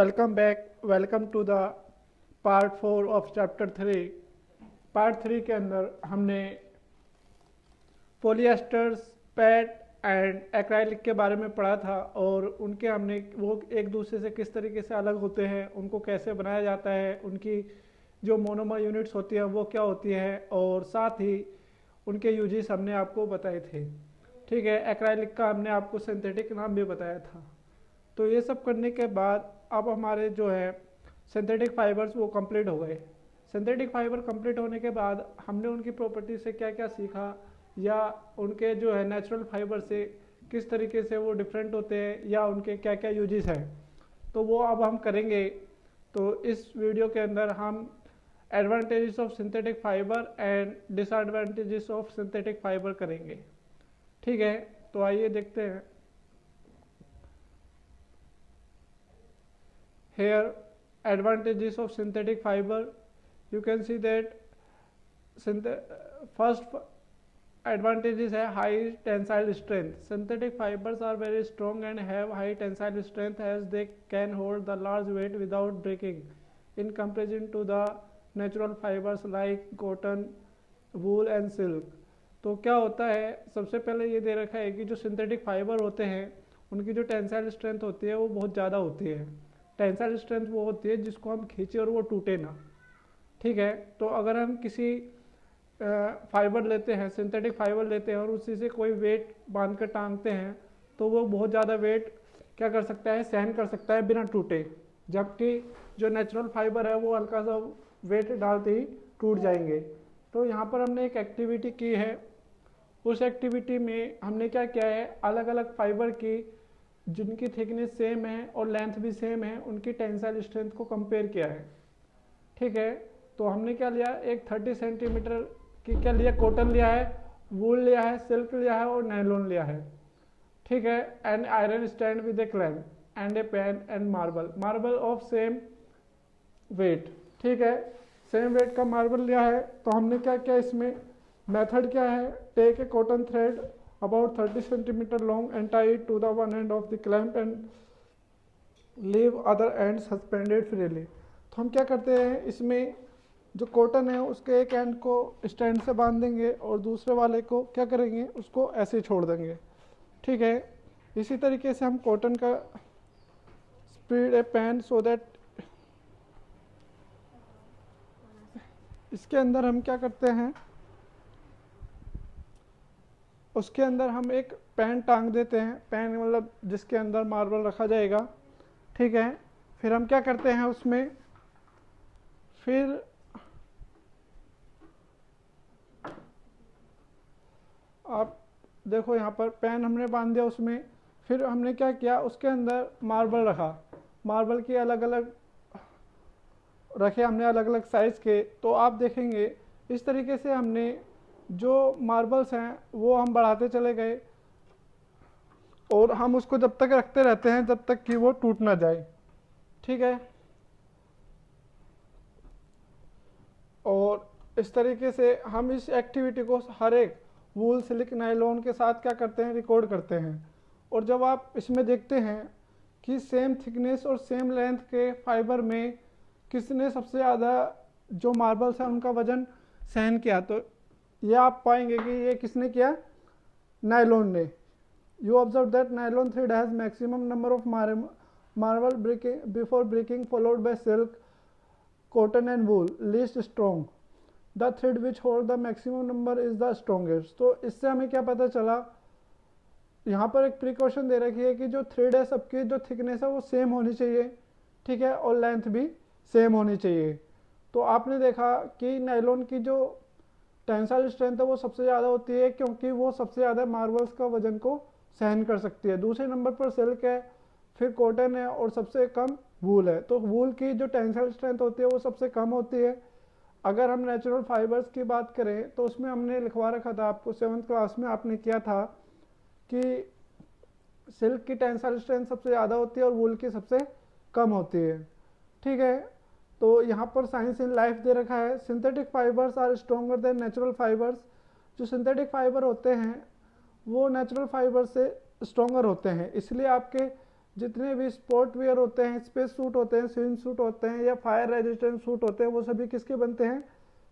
Welcome back. Welcome to the part 4 of chapter 3। Part 3 के अंदर हमने पोलिएस्टर्स, पैट एंड एक्राइलिक के बारे में पढ़ा था और उनके हमने वो एक दूसरे से किस तरीके से अलग होते हैं, उनको कैसे बनाया जाता है, उनकी जो मोनोमर यूनिट्स होती हैं वो क्या होती है और साथ ही उनके यूजेस हमने आपको बताए थे। ठीक है, एक्राइलिक का हमने आपको सिंथेटिक नाम भी बताया था। तो ये सब करने के बाद अब हमारे जो है सिंथेटिक फाइबर्स वो कंप्लीट हो गए। सिंथेटिक फाइबर कंप्लीट होने के बाद हमने उनकी प्रॉपर्टी से क्या क्या सीखा या उनके जो है नेचुरल फाइबर से किस तरीके से वो डिफरेंट होते हैं या उनके क्या क्या यूजेस हैं, तो वो अब हम करेंगे। तो इस वीडियो के अंदर हम advantages of synthetic fibre and disadvantages of synthetic fibre करेंगे। ठीक है, तो आइए देखते हैं। Here advantages of synthetic fiber, you can see that first advantage is a high tensile strength. Synthetic fibers are very strong and have high tensile strength as they can hold the large weight without breaking in comparison to the natural fibers like cotton, wool and silk। तो क्या होता है, सबसे पहले ये दे रखा है कि जो सिंथेटिक फाइबर होते हैं उनकी जो टेंसाइल स्ट्रेंथ होती है वो बहुत ज़्यादा होती है। टेंसाइल स्ट्रेंथ वो होती है जिसको हम खींचे और वो टूटे ना। ठीक है, तो अगर हम किसी फाइबर लेते हैं, सिंथेटिक फाइबर लेते हैं और उसी से कोई वेट बांध कर टांगते हैं तो वो बहुत ज़्यादा वेट क्या कर सकता है, सहन कर सकता है बिना टूटे। जबकि जो नेचुरल फाइबर है वो हल्का सा वेट डालते ही टूट जाएंगे। तो यहाँ पर हमने एक एक्टिविटी की है। उस एक्टिविटी में हमने क्या किया है, अलग अलग फाइबर की जिनकी थिकनेस सेम है और लेंथ भी सेम है उनकी टेंसाइल स्ट्रेंथ को कंपेयर किया है। ठीक है, तो हमने क्या लिया, एक 30 सेंटीमीटर की क्या लिया, कॉटन लिया है, वूल लिया है, सिल्क लिया है और नायलॉन लिया है। ठीक है, and iron stand with a clamp and a pan and marble of same weight. ठीक है, सेम वेट का मार्बल लिया है। तो हमने क्या किया, इसमें मेथड क्या है, take a cotton thread about 30 centimeter long and tie it to the one end of the clamp and leave other end suspended freely। तो हम क्या करते हैं, इसमें जो कॉटन है उसके एक एंड को स्टैंड से बांध देंगे और दूसरे वाले को क्या करेंगे, उसको ऐसे ही छोड़ देंगे। ठीक है, इसी तरीके से हम कॉटन का spread A pan so that इसके अंदर हम क्या करते हैं, उसके अंदर हम एक पैन टांग देते हैं। पैन मतलब जिसके अंदर मार्बल रखा जाएगा। ठीक है, फिर हम क्या करते हैं उसमें, फिर आप देखो यहाँ पर पैन हमने बांध दिया उसमें, फिर हमने क्या किया, उसके अंदर मार्बल रखा। मार्बल के अलग अलग रखे हमने, अलग अलग साइज के। तो आप देखेंगे इस तरीके से हमने जो मार्बल्स हैं वो हम बढ़ाते चले गए और हम उसको जब तक रखते रहते हैं जब तक कि वो टूट ना जाए। ठीक है, और इस तरीके से हम इस एक्टिविटी को हर एक वूल, सिल्क, नायलॉन के साथ क्या करते हैं, रिकॉर्ड करते हैं। और जब आप इसमें देखते हैं कि सेम थिकनेस और सेम लेंथ के फाइबर में किसने सबसे ज़्यादा जो मार्बल्स हैं उनका वजन सहन किया, तो ये आप पाएंगे कि ये किसने किया, नायलॉन ने। You observe that nylon thread has maximum number of marble breaking before breaking followed by silk, cotton and wool least strong. The thread which hold the maximum number is the strongest. तो इससे हमें क्या पता चला, यहाँ पर एक precaution दे रखी है कि जो थ्रेड है सबकी जो थिकनेस है वो सेम होनी चाहिए। ठीक है, और लेंथ भी सेम होनी चाहिए। तो आपने देखा कि नायलॉन की जो टेंसाइल स्ट्रेंथ है वो सबसे ज़्यादा होती है क्योंकि वो सबसे ज़्यादा मार्बल्स का वजन को सहन कर सकती है। दूसरे नंबर पर सिल्क है, फिर कॉटन है और सबसे कम वूल है। तो वूल की जो टेंसाइल स्ट्रेंथ होती है वो सबसे कम होती है। अगर हम नेचुरल फाइबर्स की बात करें तो उसमें हमने लिखवा रखा था आपको, 7th क्लास में आपने किया था कि सिल्क की टेंसाइल स्ट्रेंथ सबसे ज़्यादा होती है और वूल की सबसे कम होती है। ठीक है, तो यहाँ पर साइंस इन लाइफ दे रखा है, synthetic fibres are stronger than natural fibres. जो सिंथेटिक फाइबर होते हैं वो नेचुरल फाइबर से स्ट्रॉन्गर होते हैं, इसलिए आपके जितने भी स्पोर्ट वेयर होते हैं, स्पेस सूट होते हैं, स्विम सूट होते हैं या फायर रेजिस्टेंट सूट होते हैं, वो सभी किसके बनते हैं?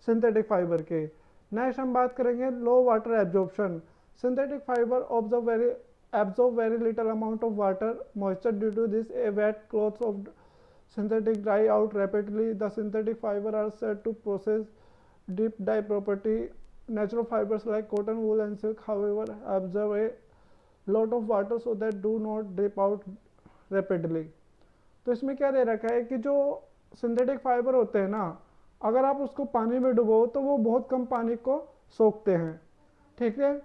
सिंथेटिक फाइबर के। नेक्स्ट हम बात करेंगे low water absorption. Synthetic fibre absorb very little amount of water moisture. Due to this, a wet clothes of synthetic dry out rapidly. The synthetic fiber are said to possess deep dye property. Natural fibers like cotton, wool and silk, however, absorb a lot of water so that do not drip out rapidly. तो इसमें क्या दे रखा है कि जो synthetic fibre होते हैं ना, अगर आप उसको पानी में डुबो तो वो बहुत कम पानी को सोखते हैं। ठीक है,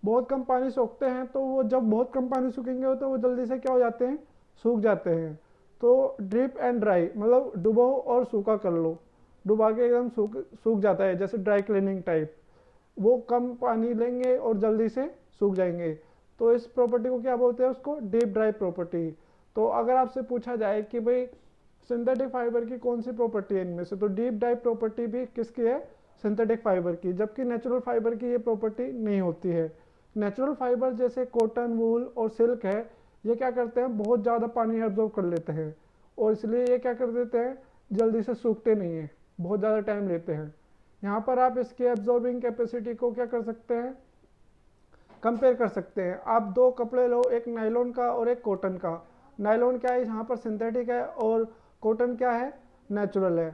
बहुत कम पानी सोखते हैं, तो वो जब बहुत कम पानी सूखेंगे तो वो जल्दी से क्या हो जाते हैं? सूख जाते हैं। तो ड्रिप एंड ड्राई मतलब डुबो और सूखा कर लो, डुबा के एकदम सूख जाता है, जैसे ड्राई क्लीनिंग टाइप। वो कम पानी लेंगे और जल्दी से सूख जाएंगे। तो इस प्रॉपर्टी को क्या बोलते हैं? उसको डीप ड्राई प्रॉपर्टी। तो अगर आपसे पूछा जाए कि भाई सिंथेटिक फाइबर की कौन सी प्रॉपर्टी है इनमें से, तो डीप ड्राई प्रॉपर्टी भी किसकी है? सिंथेटिक फाइबर की, जबकि नेचुरल फाइबर की ये प्रॉपर्टी नहीं होती है। नेचुरल फाइबर जैसे कॉटन, वूल और सिल्क है, ये क्या करते हैं? बहुत ज़्यादा पानी एब्जॉर्ब कर लेते हैं, और इसलिए ये क्या कर देते हैं? जल्दी से सूखते नहीं हैं, बहुत ज़्यादा टाइम लेते हैं। यहाँ पर आप इसकी एब्जॉर्बिंग कैपेसिटी को क्या कर सकते हैं? कंपेयर कर सकते हैं। आप दो कपड़े लो, एक नायलॉन का और एक कॉटन का। नायलॉन क्या है? यहाँ पर सिंथेटिक है, और कॉटन क्या है? नेचुरल है।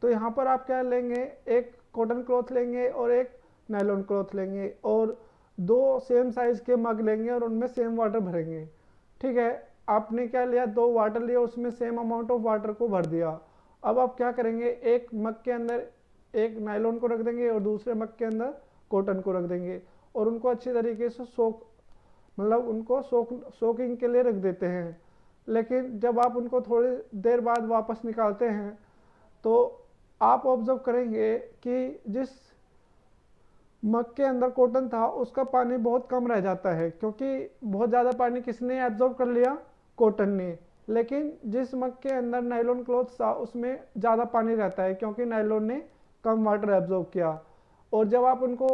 तो यहाँ पर आप क्या लेंगे? एक कॉटन क्लॉथ लेंगे और एक नायलॉन क्लॉथ लेंगे, और दो सेम साइज के मग लेंगे और उनमें सेम वाटर भरेंगे। ठीक है, आपने क्या लिया? दो वाटर लिया, उसमें सेम अमाउंट ऑफ वाटर को भर दिया। अब आप क्या करेंगे? एक मग के अंदर एक नायलॉन को रख देंगे और दूसरे मग के अंदर कॉटन को रख देंगे, और उनको अच्छी तरीके से मतलब उनको सोकिंग के लिए रख देते हैं। लेकिन जब आप उनको थोड़ी देर बाद वापस निकालते हैं, तो आप ऑब्जर्व करेंगे कि जिस मग के अंदर कॉटन था उसका पानी बहुत कम रह जाता है, क्योंकि बहुत ज़्यादा पानी किसने एब्जॉर्ब कर लिया? कॉटन ने। लेकिन जिस मग के अंदर नायलॉन क्लॉथ था उसमें ज़्यादा पानी रहता है, क्योंकि नायलॉन ने कम वाटर एब्जॉर्ब किया। और जब आप उनको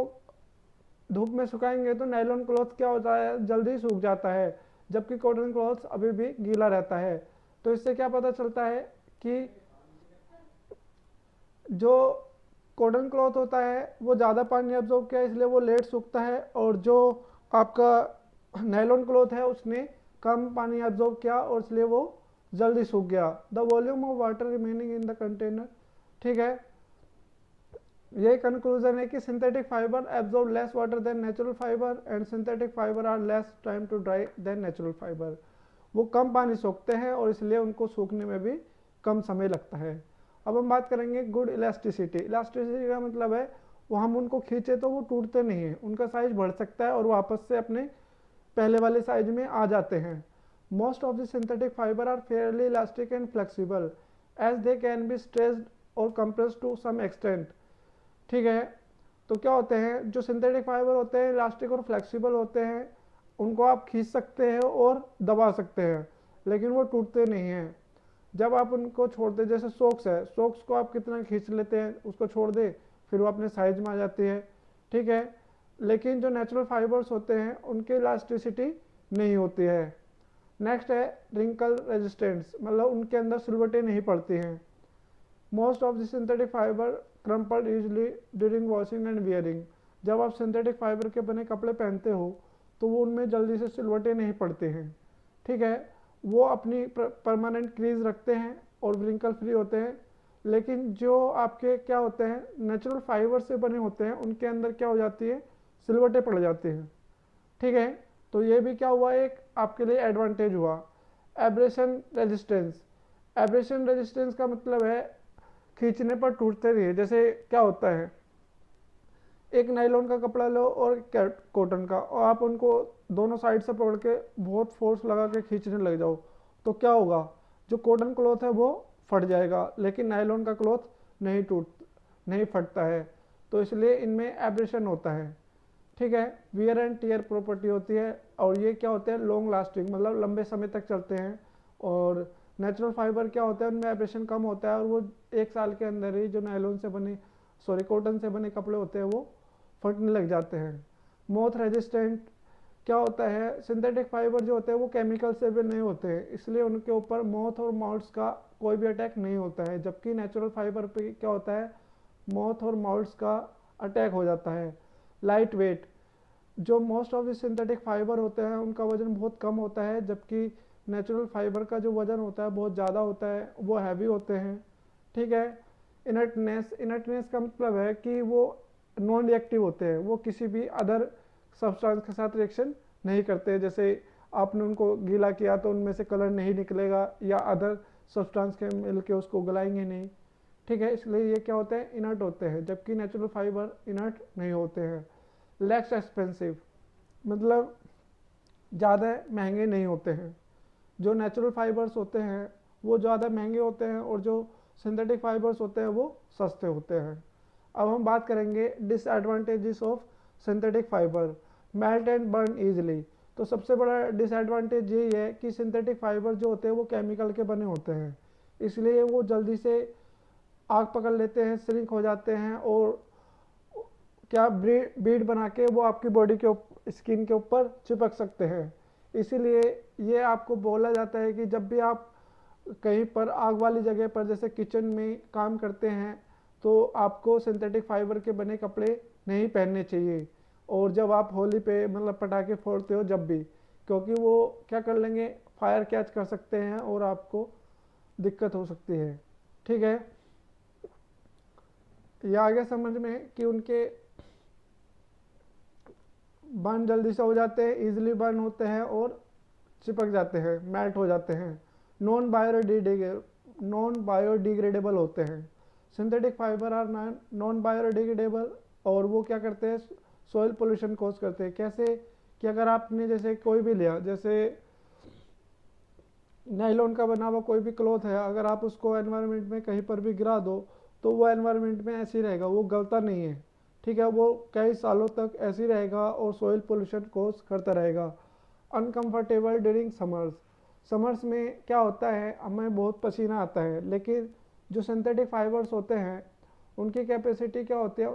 धूप में सुखाएंगे तो नायलॉन क्लॉथ क्या होता है? जल्दी सूख जाता है, जबकि कॉटन क्लॉथ अभी भी गीला रहता है। तो इससे क्या पता चलता है कि जो कॉटन क्लॉथ होता है वो ज़्यादा पानी एब्जॉर्ब किया, इसलिए वो लेट सूखता है, और जो आपका नायलॉन क्लॉथ है उसने कम पानी एब्जॉर्ब किया और इसलिए वो जल्दी सूख गया। The volume of water remaining in the container. ठीक है, यही कंक्लूजन है कि synthetic fibre absorb less water than natural fibre, and synthetic fibre are less time to dry than natural fibre. वो कम पानी सोखते हैं और इसलिए उनको सूखने में भी कम समय लगता है। अब हम बात करेंगे गुड इलास्टिसिटी। इलास्टिसिटी का मतलब है वो हम उनको खींचे तो वो टूटते नहीं हैं, उनका साइज बढ़ सकता है और वापस से अपने पहले वाले साइज में आ जाते हैं। Most of the synthetic fibre are fairly elastic and flexible as they can be stretched और कंप्रेस्ड टू सम एक्सटेंट। ठीक है, तो क्या होते हैं? जो सिंथेटिक फाइबर होते हैं इलास्टिक और फ्लेक्सिबल होते हैं, उनको आप खींच सकते हैं और दबा सकते हैं, लेकिन वो टूटते नहीं हैं। जब आप उनको छोड़ते, जैसे सॉक्स है, सॉक्स को आप कितना खींच लेते हैं, उसको छोड़ दे फिर वो अपने साइज में आ जाती है। ठीक है, लेकिन जो नेचुरल फाइबर्स होते हैं उनकी इलास्टिसिटी नहीं होती है। नेक्स्ट है रिंकल रेजिस्टेंस, मतलब उनके अंदर सिलवटें नहीं पड़ती हैं। Most of the synthetic fibre crumpled usually during washing and wearing. जब आप सिंथेटिक फाइबर के बने कपड़े पहनते हो तो वो उनमें जल्दी से सिलवटें नहीं पड़ते हैं। ठीक है, वो अपनी परमानेंट क्रीज रखते हैं और व्रिंकल फ्री होते हैं। लेकिन जो आपके क्या होते हैं नेचुरल फाइबर से बने होते हैं उनके अंदर क्या हो जाती है? सिलवटें पड़ जाती हैं। ठीक है, तो ये भी क्या हुआ? एक आपके लिए एडवांटेज हुआ। Abrasion resistance. एब्रेशन रेजिस्टेंस का मतलब है खींचने पर टूटते नहीं है। जैसे क्या होता है, एक नायलॉन का कपड़ा लो और कॉटन का, और आप उनको दोनों साइड से पकड़ के बहुत फोर्स लगा के खींचने लग जाओ तो क्या होगा? जो कॉटन क्लॉथ है वो फट जाएगा, लेकिन नायलॉन का क्लॉथ नहीं फटता है। तो इसलिए इनमें एब्रेशन होता है। ठीक है, वियर एंड टीयर प्रॉपर्टी होती है, और ये क्या होते हैं? लॉन्ग लास्टिंग, मतलब लंबे समय तक चलते हैं। और नेचुरल फाइबर क्या होता है? उनमें एब्रेशन कम होता है, और वो एक साल के अंदर ही जो नायलॉन से बने कॉटन से बने कपड़े होते हैं वो फटने लग जाते हैं। Moth resistant. क्या होता है, सिंथेटिक फाइबर जो होते हैं वो केमिकल से भी नहीं होते हैं, इसलिए उनके ऊपर मॉथ और माउट्स का कोई भी अटैक नहीं होता है। जबकि नेचुरल फाइबर पे क्या होता है, मॉथ और माउट्स का अटैक हो जाता है। लाइट वेट, जो most of the synthetic fibre होते हैं उनका वजन बहुत कम होता है, जबकि नेचुरल फाइबर का जो वजन होता है बहुत ज़्यादा होता है, वो हैवी होते हैं। ठीक है। इनर्टनेस, इनर्टनेस का मतलब है कि वो नॉन रिएक्टिव होते हैं, वो किसी भी अदर सब्सटेंस के साथ रिएक्शन नहीं करते। जैसे आपने उनको गीला किया तो उनमें से कलर नहीं निकलेगा, या अदर सब्सटेंस के मिल के उसको गलाएंगे नहीं। ठीक है, इसलिए ये क्या होते हैं, इनर्ट होते हैं, जबकि नेचुरल फाइबर इनर्ट नहीं होते हैं। लेस एक्सपेंसिव, मतलब ज़्यादा महंगे नहीं होते हैं। जो नेचुरल फाइबर्स होते हैं वो ज़्यादा महंगे होते हैं, और जो सिंथेटिक फाइबर्स होते हैं वो सस्ते होते हैं। अब हम बात करेंगे disadvantages of synthetic fibre. Melt and burn easily. तो सबसे बड़ा डिसएडवांटेज यही है कि सिंथेटिक फाइबर जो होते हैं वो केमिकल के बने होते हैं, इसलिए वो जल्दी से आग पकड़ लेते हैं, श्रिंक हो जाते हैं, और क्या बीड बना के वो आपकी बॉडी के स्किन के ऊपर चिपक सकते हैं। इसीलिए ये आपको बोला जाता है कि जब भी आप कहीं पर आग वाली जगह पर जैसे किचन में काम करते हैं तो आपको सिंथेटिक फाइबर के बने कपड़े नहीं पहनने चाहिए। और जब आप होली पे मतलब पटाखे फोड़ते हो जब भी, क्योंकि वो क्या कर लेंगे, फायर कैच कर सकते हैं और आपको दिक्कत हो सकती है। ठीक है, यह आ गया समझ में कि उनके बर्न जल्दी से हो जाते हैं, इजीली बर्न होते हैं और चिपक जाते हैं, मेल्ट हो जाते हैं। नॉन बायोडिग्रेडेबल होते हैं। Synthetic fibre are non biodegradable, और वो क्या करते हैं, सॉइल पोल्यूशन कॉज करते हैं। कैसे कि अगर आपने जैसे कोई भी लिया, जैसे नायलॉन का बना हुआ कोई भी क्लॉथ है, अगर आप उसको एनवायरनमेंट में कहीं पर भी गिरा दो तो वो एनवायरनमेंट में ऐसे ही रहेगा, वो गलता नहीं है। ठीक है, वो कई सालों तक ऐसे ही रहेगा और सॉइल पोल्यूशन कॉज करता रहेगा। Uncomfortable during summers. समर्स में क्या होता है, हमें बहुत पसीना आता है, लेकिन जो सिंथेटिक फाइबर्स होते हैं उनकी कैपेसिटी क्या होती है,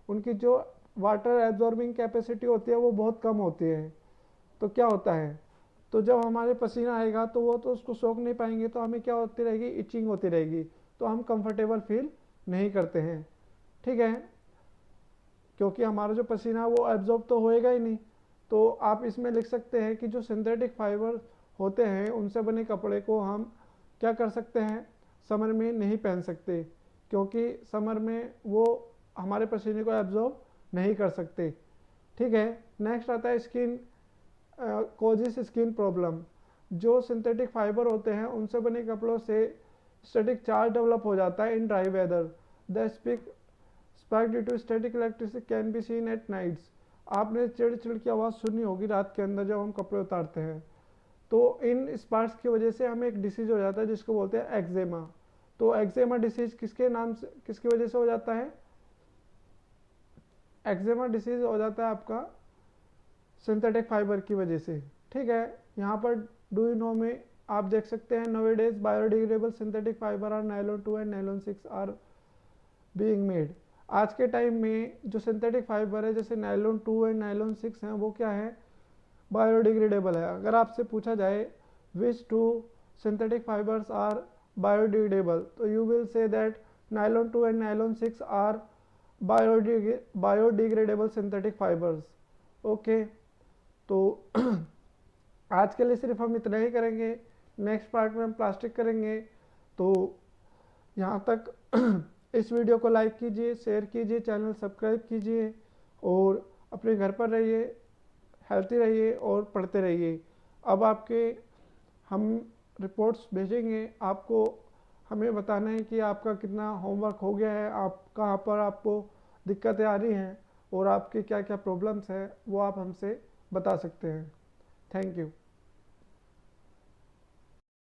उनकी जो वाटर एब्जॉर्बिंग कैपेसिटी होती है वो बहुत कम होती है। तो क्या होता है, तो जब हमारे पसीना आएगा तो वो तो उसको सोख नहीं पाएंगे, तो हमें क्या होती रहेगी, इचिंग होती रहेगी, तो हम कंफर्टेबल फील नहीं करते हैं। ठीक है, क्योंकि हमारा जो पसीना वो एब्जॉर्ब तो होएगा ही नहीं। तो आप इसमें लिख सकते हैं कि जो सिंथेटिक फाइबर होते हैं उनसे बने कपड़े को हम क्या कर सकते हैं, समर में नहीं पहन सकते, क्योंकि समर में वो हमारे पसीने को एब्जॉर्ब नहीं कर सकते। ठीक है, नेक्स्ट आता है स्किन कोजिस स्किन प्रॉब्लम। जो सिंथेटिक फाइबर होते हैं उनसे बने कपड़ों से स्टैटिक चार्ज डेवलप हो जाता है in dry weather. The spark due to static electricity can be seen at nights. आपने चिड़ चिड़ की आवाज़ सुनी होगी रात के अंदर जब हम कपड़े उतारते हैं, तो इन स्पार्क्स की वजह से हमें एक डिसीज हो जाता है जिसको बोलते हैं एक्जेमा। तो एक्जेमा डिसीज किसके नाम से, किसकी वजह से हो जाता है, एक्जेमा डिसीज हो जाता है आपका सिंथेटिक फाइबर की वजह से। ठीक है, यहाँ पर डू यू नो में आप देख सकते हैं, nowadays biodegradable synthetic fibre are nylon 2 and nylon 6 are being made. आज के टाइम में जो सिंथेटिक फाइबर है जैसे नायलॉन 2 एंड नायलॉन 6 हैं, वो क्या है, बायोडिग्रेडेबल है। अगर आपसे पूछा जाए which two synthetic fibres are biodegradable, तो you will say that nylon 2 and nylon 6 are biodegradable synthetic fibres. Okay, तो आज के लिए सिर्फ हम इतना ही करेंगे, नेक्स्ट पार्ट में हम प्लास्टिक करेंगे। तो यहाँ तक इस वीडियो को लाइक कीजिए, शेयर कीजिए, चैनल सब्सक्राइब कीजिए, और अपने घर पर रहिए, हेल्थी रहिए और पढ़ते रहिए। अब आपके हम रिपोर्ट्स भेजेंगे आपको, हमें बताना है कि आपका कितना होमवर्क हो गया है, आप कहाँ पर आपको दिक्कतें आ रही हैं और आपके क्या क्या प्रॉब्लम्स हैं, वो आप हमसे बता सकते हैं। Thank you.